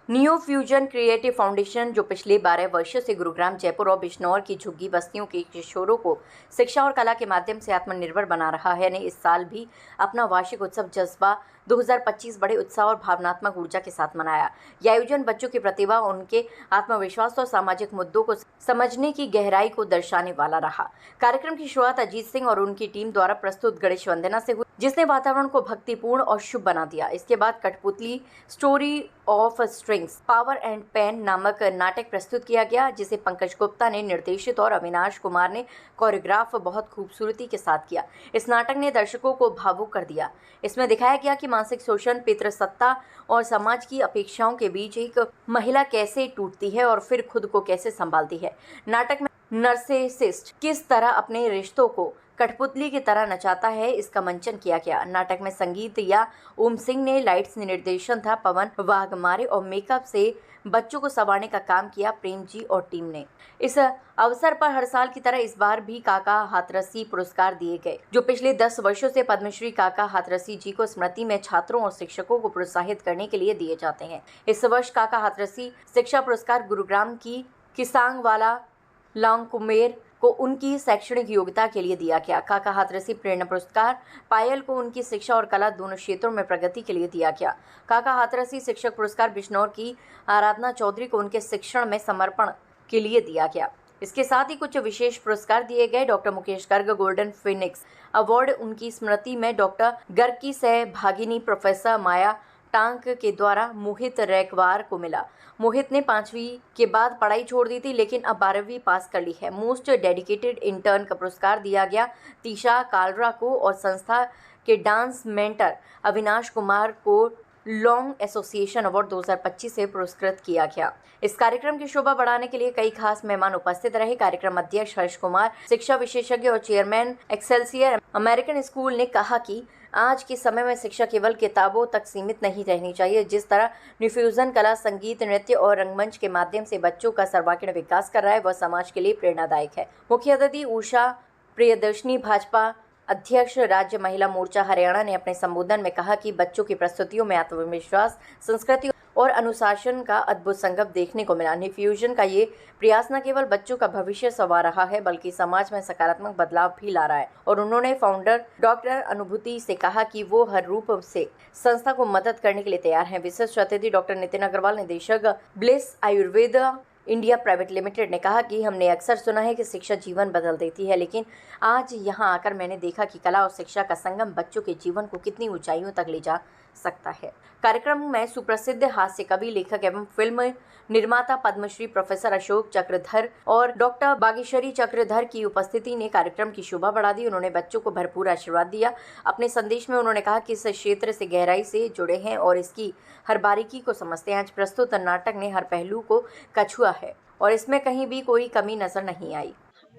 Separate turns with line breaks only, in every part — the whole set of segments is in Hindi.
न्यू फ्यूजन क्रिएटिव फाउंडेशन, जो पिछले 12 वर्षों से गुरुग्राम, जयपुर और बिजनौर की झुग्गी बस्तियों के किशोरों को शिक्षा और कला के माध्यम से आत्मनिर्भर बना रहा है, ने इस साल भी अपना वार्षिक उत्सव जज्बा 2025 बड़े उत्साह और भावनात्मक ऊर्जा के साथ मनाया। यह आयोजन बच्चों की प्रतिभा, उनके आत्मविश्वास और सामाजिक मुद्दों को समझने की गहराई को दर्शाने वाला रहा। कार्यक्रम की शुरुआत अजीत सिंह और उनकी टीम द्वारा प्रस्तुत गणेश वंदना से हुई, जिसने वातावरण को भक्तिपूर्ण और शुभ बना दिया। इसके बाद कठपुतली story of strings power and pain नामक नाटक प्रस्तुत किया गया, जिसे पंकज गुप्ता ने निर्देशित और अविनाश कुमार ने कोरियोग्राफ बहुत खूबसूरती के साथ किया। इस नाटक ने दर्शकों को भावुक कर दिया। इसमें दिखाया गया कि मानसिक शोषण, पितृसत्ता और समाज की अपेक्षाओं के बीच एक महिला कैसे टूटती है और फिर खुद को कैसे संभालती है। नाटक में नर्सिसिस्ट किस तरह अपने रिश्तों को कठपुतली की तरह नचाता है, इसका मंचन किया गया। नाटक में संगीत या ओम सिंह ने, लाइट्स निर्देशन था पवन वाघमारे और मेकअप से बच्चों को संवारने का काम किया प्रेम जी और टीम ने। इस अवसर पर हर साल की तरह इस बार भी काका हाथरसी पुरस्कार दिए गए, जो पिछले 10 वर्षों से पद्मश्री काका हाथरसी जी को स्मृति में छात्रों और शिक्षकों को प्रोत्साहित करने के लिए दिए जाते हैं। इस वर्ष काका हाथरसी शिक्षा पुरस्कार गुरुग्राम की किसांगवाला लांगकुमेर को उनकी शैक्षणिक योग्यता के लिए दिया गया। काका हाथरसी प्रेरणा पुरस्कार पायल को उनकी शिक्षा और कला दोनों क्षेत्रों में प्रगति के लिए दिया गया। काका हाथरसी शिक्षक पुरस्कार बिजनौर की आराधना चौधरी को उनके शिक्षण में समर्पण के लिए दिया गया। इसके साथ ही कुछ विशेष पुरस्कार दिए गए। Doctor Mukesh Garg golden Phoenix award उनकी स्मृति में डॉक्टर गर्ग की सहभागिनी प्रोफेसर माया टांक के द्वारा मोहित रैकवार को मिला। मोहित ने 5वीं के बाद पढ़ाई छोड़ दी थी, लेकिन अब 12वीं पास कर ली है। मोस्ट डेडिकेटेड इंटर्न का पुरस्कार दिया गया तीशा कालरा को और संस्था के डांस मेंटर अविनाश कुमार को लॉन्ग एसोसिएशन अवार्ड 2025 से पुरस्कृत किया गया। इस कार्यक्रम की शोभा बढ़ाने के लिए कई खास मेहमान उपस्थित रहे। कार्यक्रम अध्यक्ष हर्ष कुमार, शिक्षा विशेषज्ञ और चेयरमैन एक्सेल्सियर अमेरिकन स्कूल ने कहा कि आज के समय में शिक्षा केवल किताबों तक सीमित नहीं रहनी चाहिए। जिस तरह न्यूफ्यूजन कला, संगीत, नृत्य और रंगमंच के माध्यम से बच्चों का सर्वांगीण विकास कर रहा है, वह समाज के लिए प्रेरणादायक है। मुख्य अतिथि उषा प्रियदर्शनी, भाजपा अध्यक्ष राज्य महिला मोर्चा हरियाणा, ने अपने संबोधन में कहा कि बच्चों की प्रस्तुतियों में आत्मविश्वास, संस्कृति और अनुशासन का अद्भुत संगम देखने को मिला। न्यूफ्यूजन का ये प्रयास न केवल बच्चों का भविष्य संवार रहा है, बल्कि समाज में सकारात्मक बदलाव भी ला रहा है। और उन्होंने फाउंडर डॉक्टर अनुभूति से कहा कि वो हर रूप से संस्था को मदद करने के लिए तैयार हैं। विशिष्ट अतिथि डॉक्टर नितिन अग्रवाल, निदेशक bliss Ayurveda India private limited, ने कहा कि हमने अक्सर सुना है कि शिक्षा जीवन बदल देती है, लेकिन आज यहाँ आकर मैंने देखा कि कला और शिक्षा का संगम बच्चों के जीवन को कितनी ऊंचाइयों तक ले जा सकता है। कार्यक्रम में सुप्रसिद्ध हास्य कवि, लेखक एवं फिल्म निर्माता पद्मश्री प्रोफेसर अशोक चक्रधर और डॉक्टर बागेश्वरी चक्रधर की उपस्थिति ने कार्यक्रम की शोभा बढ़ा दी। उन्होंने बच्चों को भरपूर आशीर्वाद दिया। अपने संदेश में उन्होंने कहा कि इस क्षेत्र से गहराई से जुड़े हैं और इसकी हर बारीकी को समझते हैं। आज प्रस्तुत नाटक ने हर पहलू को कछुआ है और इसमें कहीं भी कोई कमी नजर नहीं आई।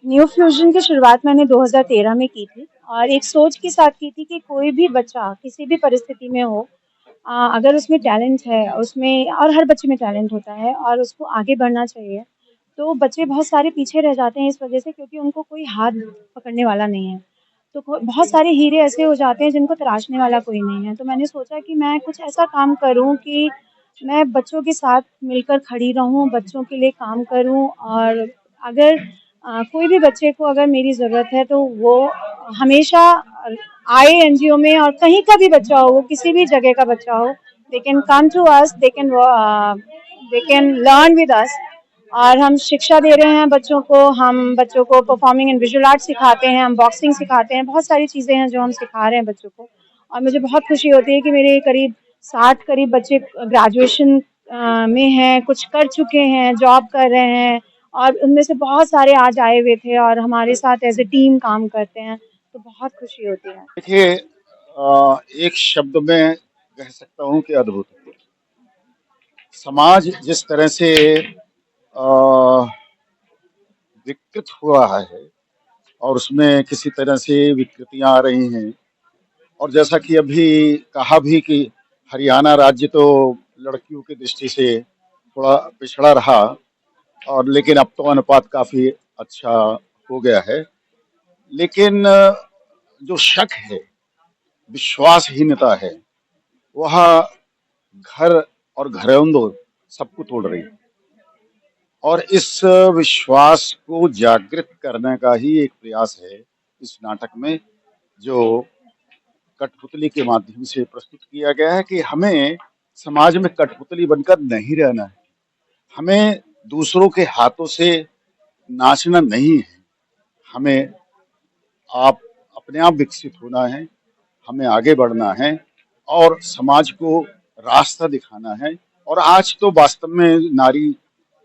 न्यू फ्यूजन की शुरुआत मैंने 2013 में की थी और एक सोच के साथ की थी कि कोई भी बच्चा किसी भी परिस्थिति में हो, अगर उसमें टैलेंट है, उसमें, और हर बच्चे में टैलेंट होता है और उसको आगे बढ़ना चाहिए। तो बच्चे बहुत सारे पीछे रह जाते हैं इस वजह से, क्योंकि उनको कोई हाथ पकड़ने वाला नहीं है। तो बहुत सारे हीरे ऐसे हो जाते हैं जिनको तराशने वाला कोई नहीं है। तो मैंने सोचा कि मैं कुछ ऐसा काम करूं कि मैं बच्चों के साथ मिलकर खड़ी रहूं, बच्चों के लिए काम करूं, और अगर कोई भी बच्चे को अगर मेरी ज़रूरत है तो वो हमेशा आए एनजीओ में, और कहीं का भी बच्चा हो, वो किसी भी जगह का बच्चा हो, they can come to us, they can learn with us. और हम शिक्षा दे रहे हैं बच्चों को, हम बच्चों को परफॉर्मिंग एंड विजुअल आर्ट सिखाते हैं, हम बॉक्सिंग सिखाते हैं, बहुत सारी चीज़ें हैं जो हम सिखा रहे हैं बच्चों को। और मुझे बहुत खुशी होती है कि मेरे करीब 60 करीब बच्चे ग्रेजुएशन में हैं, कुछ कर चुके हैं, जॉब कर रहे हैं, और उनमें से बहुत सारे आज आए हुए थे और हमारे साथ एज ए टीम काम करते हैं। तो बहुत खुशी होती है।
देखिए, एक शब्द में कह सकता हूँ कि अद्भुत। समाज जिस तरह से विकृत हुआ है और उसमें किसी तरह से विकृतियां आ रही हैं, और जैसा कि अभी कहा भी कि हरियाणा राज्य तो लड़कियों की दृष्टि से थोड़ा पिछड़ा रहा, और लेकिन अब तो अनुपात काफी अच्छा हो गया है। लेकिन जो शक है, विश्वासहीनता है, वह घर और घरेंदों सबको तोड़ रही है। और इस विश्वास को जागृत करने का ही एक प्रयास है इस नाटक में, जो कठपुतली के माध्यम से प्रस्तुत किया गया है कि हमें समाज में कठपुतली बनकर नहीं रहना है, हमें दूसरों के हाथों से नाचना नहीं है, हमें आप अपने आप विकसित होना है, हमें आगे बढ़ना है और समाज को रास्ता दिखाना है। और आज तो वास्तव में नारी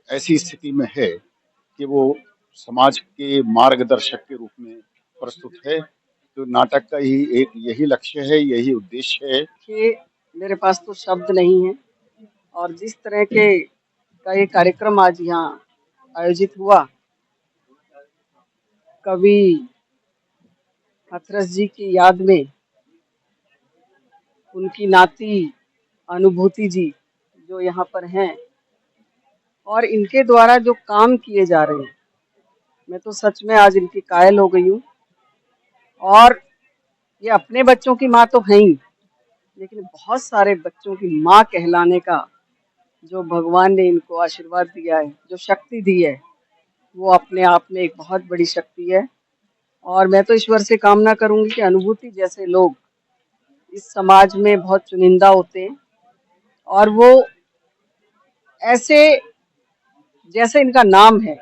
ऐसी स्थिति में है कि वो समाज के मार्गदर्शक के रूप में प्रस्तुत है। तो नाटक का ही एक यही लक्ष्य है, यही उद्देश्य है
कि मेरे पास तो शब्द नहीं है। और जिस तरह के का ये कार्यक्रम आज यहाँ आयोजित हुआ, कवि हाथरस जी की याद में उनकी नाती अनुभूति जी जो यहाँ पर हैं और इनके द्वारा जो काम किए जा रहे हैं, मैं तो सच में आज इनकी कायल हो गई हूँ। और ये अपने बच्चों की माँ तो है ही, लेकिन बहुत सारे बच्चों की माँ कहलाने का जो भगवान ने इनको आशीर्वाद दिया है, जो शक्ति दी है, वो अपने आप में एक बहुत बड़ी शक्ति है। और मैं तो ईश्वर से कामना करूंगी कि अनुभूति जैसे लोग इस समाज में बहुत चुनिंदा होते हैं और वो ऐसे, जैसे इनका नाम है,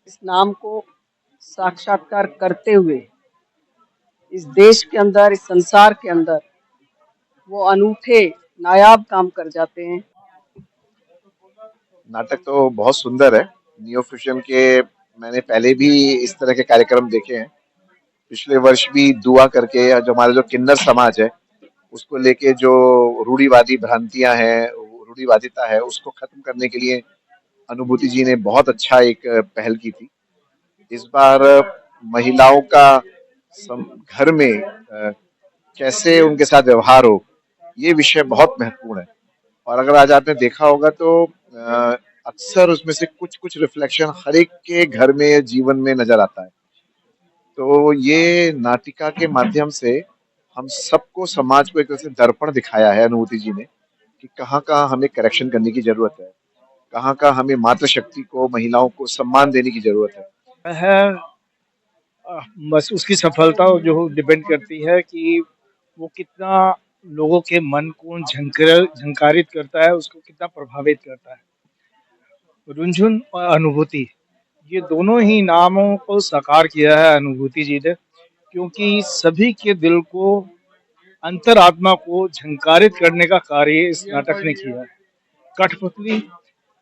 इस नाम को साक्षात्कार करते हुए इस देश के अंदर, इस संसार के अंदर वो अनूठे नायाब काम कर जाते हैं।
नाटक तो बहुत सुंदर है। नियो फ्यूजन के मैंने पहले भी इस तरह के कार्यक्रम देखे हैं। पिछले वर्ष भी दुआ करके, जो हमारा जो किन्नर समाज है उसको लेके जो रूढ़िवादी भ्रांतियां हैं, रूढ़िवादिता है, उसको खत्म करने के लिए अनुभूति जी ने बहुत अच्छा एक पहल की थी। इस बार महिलाओं का घर में कैसे उनके साथ व्यवहार हो, ये विषय बहुत महत्वपूर्ण है। और अगर आज आपने देखा होगा तो अक्सर उसमें से कुछ कुछ रिफ्लेक्शन हर एक के घर में, जीवन में नजर आता है। तो ये नाटिका के माध्यम से हम सबको, समाज को एक तरह से दर्पण दिखाया है अनुभूति जी ने कि कहाँ कहाँ हमें करेक्शन करने की जरूरत है, कहाँ कहाँ हमें मातृशक्ति को, महिलाओं को सम्मान देने की जरूरत
है। बस उसकी सफलता जो डिपेंड करती है कि वो कितना लोगों के मन को झंकारित करता है, उसको कितना प्रभावित करता है। रुंझुन और अनुभूति, ये दोनों ही नामों को साकार किया है अनुभूति जी ने, क्योंकि सभी के दिल को, अंतरात्मा को झंकारित करने का कार्य इस नाटक ने किया है। कठपुतली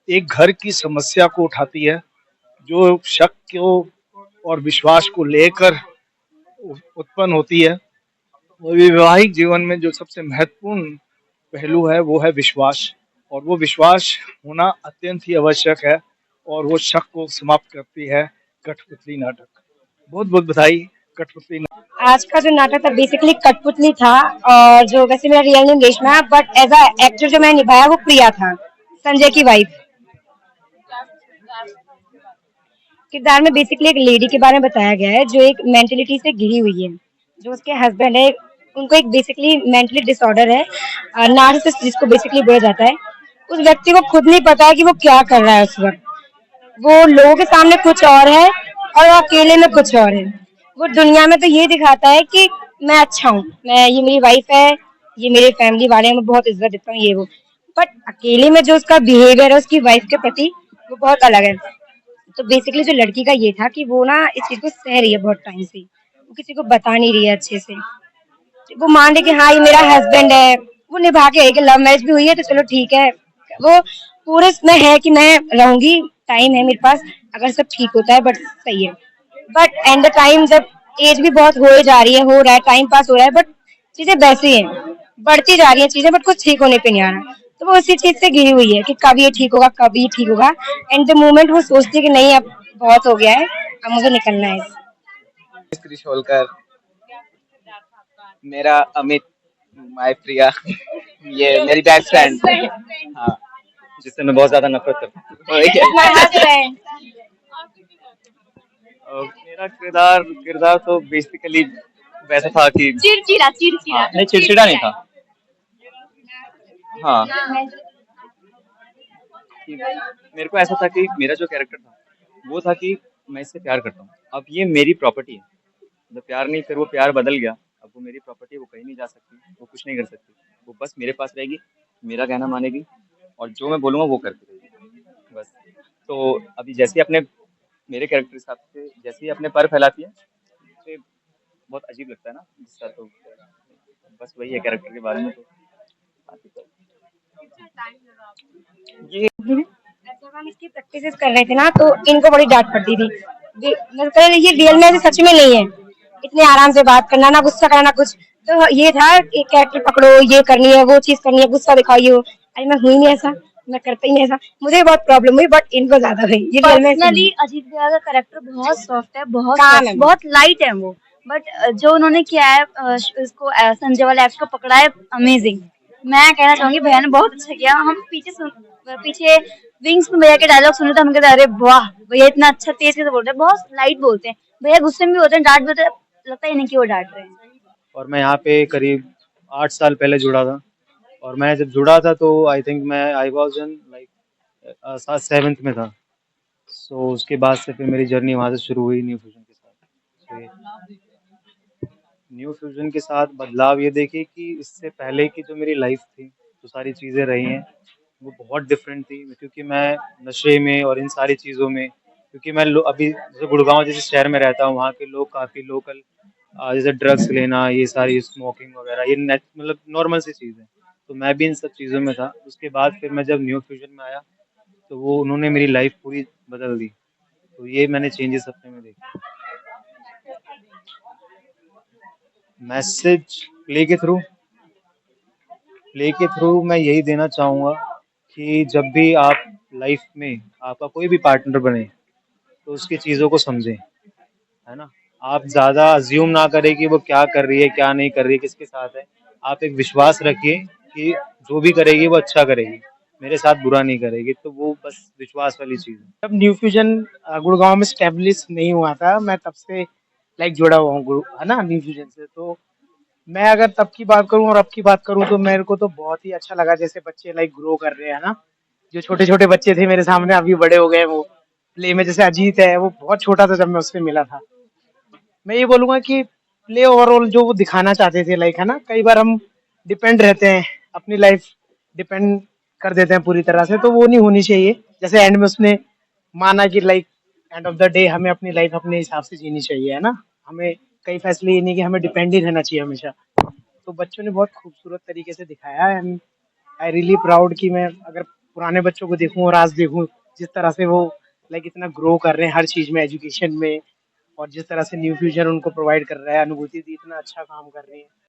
एक घर की समस्या को उठाती है, जो शक को और विश्वास को लेकर उत्पन्न होती है। वैवाहिक जीवन में जो सबसे महत्वपूर्ण पहलू है वो है विश्वास, और वो विश्वास होना अत्यंत ही आवश्यक है, और वो शक को समाप्त करती है कठपुतली नाटक। बहुत बहुत बधाई कठपुतली नाटक।
आज का जो नाटक था बेसिकली कठपुतली था, और जो वैसे मेरा रियल नेम रेशमा है, बट एज अ एक्टर जो मैंने निभाया वो प्रिया था, संजय की वाइफ। किरदार में बेसिकली एक लेडी के बारे में बताया गया है जो एक मेंटलिटी से घिरी हुई है। जो उसके हस्बैंड है, उनको एक बेसिकली मेंटली डिसऑर्डर है, नार्सिसिस्ट जिसको बेसिकली बोला जाता है। उस व्यक्ति को खुद नहीं पता है कि वो क्या कर रहा है उस वक्त। वो लोगों के सामने कुछ और है और वो अकेले में कुछ और है। वो दुनिया में तो ये दिखाता है कि मैं अच्छा हूँ, मैं, ये मेरी वाइफ है, ये मेरे फैमिली वाले हैं, मैं बहुत इज्जत देता हूँ, ये वो। बट अकेले में जो उसका बिहेवियर है उसकी वाइफ के प्रति, वो बहुत अलग है। तो बेसिकली जो लड़की का ये था कि वो ना इस चीज को सह रही है बहुत टाइम से, वो किसी को बता नहीं रही है अच्छे से। वो मान रही कि हाँ ये मेरा हस्बैंड है, वो निभा के है कि लव मैरिज भी हुई है तो चलो ठीक है, वो पूरे इसमें है कि मैं रहूंगी, टाइम है मेरे पास, अगर सब ठीक होता है बट सही है। बट एंड द टाइम जब एज भी बहुत हो जा रही है, हो रहा है, टाइम पास हो रहा है, बट चीजें वैसी हैं, बढ़ती जा रही है चीजें, बट कुछ ठीक होने पे नहीं आ रहा। तो वो उसी चीज से घिरी हुई है कि कब ये ठीक होगा, कब ये ठीक होगा। एंड द मोमेंट वो सोचती है कि नहीं अब बहुत हो गया है, अब मुझे निकलना है।
त्रिशोलकर, मेरा अमित, माय प्रिया, ये मेरी बेस्ट फ्रेंड, हाँ, जिससे मैं बहुत ज्यादा नफरत करता हूँ। मेरा किरदार तो बेसिकली वैसा था कि चिड़चिड़ा, नहीं चिड़चिड़ा नहीं था, हाँ, कि मेरे को ऐसा था कि मेरा जो कैरेक्टर था वो था कि मैं इससे प्यार करता हूँ, अब ये मेरी प्रॉपर्टी है, मतलब प्यार नहीं, फिर वो प्यार बदल गया, अब वो मेरी प्रॉपर्टी है, वो कहीं नहीं जा सकती, वो कुछ नहीं कर सकती, वो बस मेरे पास रहेगी, मेरा कहना मानेगी और जो मैं बोलूँगा वो करती रहेगी बस। तो अभी जैसे ही अपने मेरे कैरेक्टर के हिसाब से जैसे ही अपने पर फैलाती है तो ये बहुत अजीब लगता है ना गुस्सा, तो बस वही है कैरेक्टर के बारे में। तो बाकी तो ये
जब हम इसकी प्रैक्टिसेस कर रहे थे ना तो इनको बड़ी डांट पड़ती थी। मतलब कह रहे ये रियल में ऐसे सच में नहीं है, इतने आराम से बात करना, ना गुस्सा करना कुछ। तो ये था कि कैरेक्टर पकड़ो, ये करनी है, वो चीज करनी है, गुस्सा दिखाइए। अरे मैं हुई नहीं ऐसा, मैं करता ही नहीं ऐसा। मुझे बहुत प्रॉब्लम हुई, बट इनको ज्यादा हुई। ये रियल में ऐसे
पर्सनली
नहीं
अजीत भैया का करेक्टर बहुत सॉफ्ट है, बहुत
काम
soft,
है।
बहुत लाइट है वो। बट जो उन्होंने किया है इसको संजय वाला एक्ट को पकड़ा है, अमेजिंग। मैं कहना चाहूंगी भैया ने बहुत अच्छा किया। हम पीछे विंग्स में भैया के डायलॉग सुने तो हम कहते अरे वाह, भैया इतना अच्छा तेज कैसे बोलते हैं, बहुत लाइट बोलते हैं भैया। गुस्से में भी होते हैं, डांट भी होते हैं, लगता ही नहीं कि वो डांट रहे हैं।
और मैं यहाँ पे करीब 8 साल पहले जुड़ा था, और मैं जब जुड़ा था तो आई थिंक मैं I was in like 7th में था। सो उसके बाद से फिर मेरी जर्नी वहाँ से शुरू हुई न्यू फ्यूजन के साथ। न्यू फ्यूजन के साथ बदलाव ये देखिए कि इससे पहले की जो मेरी लाइफ थी, जो सारी चीज़ें रही हैं वो बहुत डिफरेंट थी, क्योंकि मैं नशे में और इन सारी चीज़ों में, क्योंकि मैं अभी जैसे गुड़गांव जैसे शहर में रहता हूँ, वहाँ के लोग काफ़ी लोकल, जैसे ड्रग्स लेना, ये सारी स्मोकिंग वगैरह, ये मतलब नॉर्मल सी चीज़ है। तो मैं भी इन सब चीज़ों में था। उसके बाद फिर मैं जब न्यू फ्यूजन में आया तो वो उन्होंने मेरी लाइफ पूरी बदल दी। तो ये मैंने चेंजेस अपने में देखे। मैसेज प्ले के थ्रू मैं यही देना चाहूँगा कि जब भी आप लाइफ में आपका कोई भी पार्टनर बने तो उसकी चीज़ों को समझें, है ना। आप ज़्यादा अज्यूम ना करें कि वो क्या कर रही है, क्या नहीं कर रही है, किसके साथ है। आप एक विश्वास रखिए कि जो भी करेगी वो अच्छा करेगी, मेरे साथ बुरा नहीं करेगी। तो वो बस विश्वास वाली चीज़ है।
जब न्यू फ्यूजन गुड़गांव में स्टेब्लिश नहीं हुआ था, मैं तब से लाइक जुड़ा हुआ हूँ है ना न्यू फ्यूजन से। तो मैं अगर तब की बात करूँ और अब की बात करूँ तो मेरे को तो बहुत ही अच्छा लगा, जैसे बच्चे लाइक ग्रो कर रहे हैं ना। जो छोटे छोटे बच्चे थे मेरे सामने अभी बड़े हो गए, वो प्ले में, जैसे अजीत है वो बहुत छोटा था जब मैं उससे मिला था। मैं ये बोलूंगा कि प्ले ओवरऑल जो वो दिखाना चाहते थे लाइक, है ना, कई बार हम डिपेंड रहते हैं, अपनी लाइफ डिपेंड कर देते हैं पूरी तरह से, तो वो नहीं होनी चाहिए। जैसे एंड में उसने माना कि like end of the day हमें अपनी लाइफ अपने हिसाब से जीनी चाहिए, है ना। हमें कई फैसले ये नहीं कि हमें डिपेंड ही रहना चाहिए हमेशा। तो बच्चों ने बहुत खूबसूरत तरीके से दिखाया है, एंड आई रियली प्राउड कि मैं अगर पुराने बच्चों को देखूं और आज देखूं जिस तरह से वो लाइक इतना ग्रो कर रहे हैं हर चीज में, एजुकेशन में, और जिस तरह से न्यू फ्यूजन उनको प्रोवाइड कर रहा है, अनुभूति दी इतना अच्छा काम कर रही है।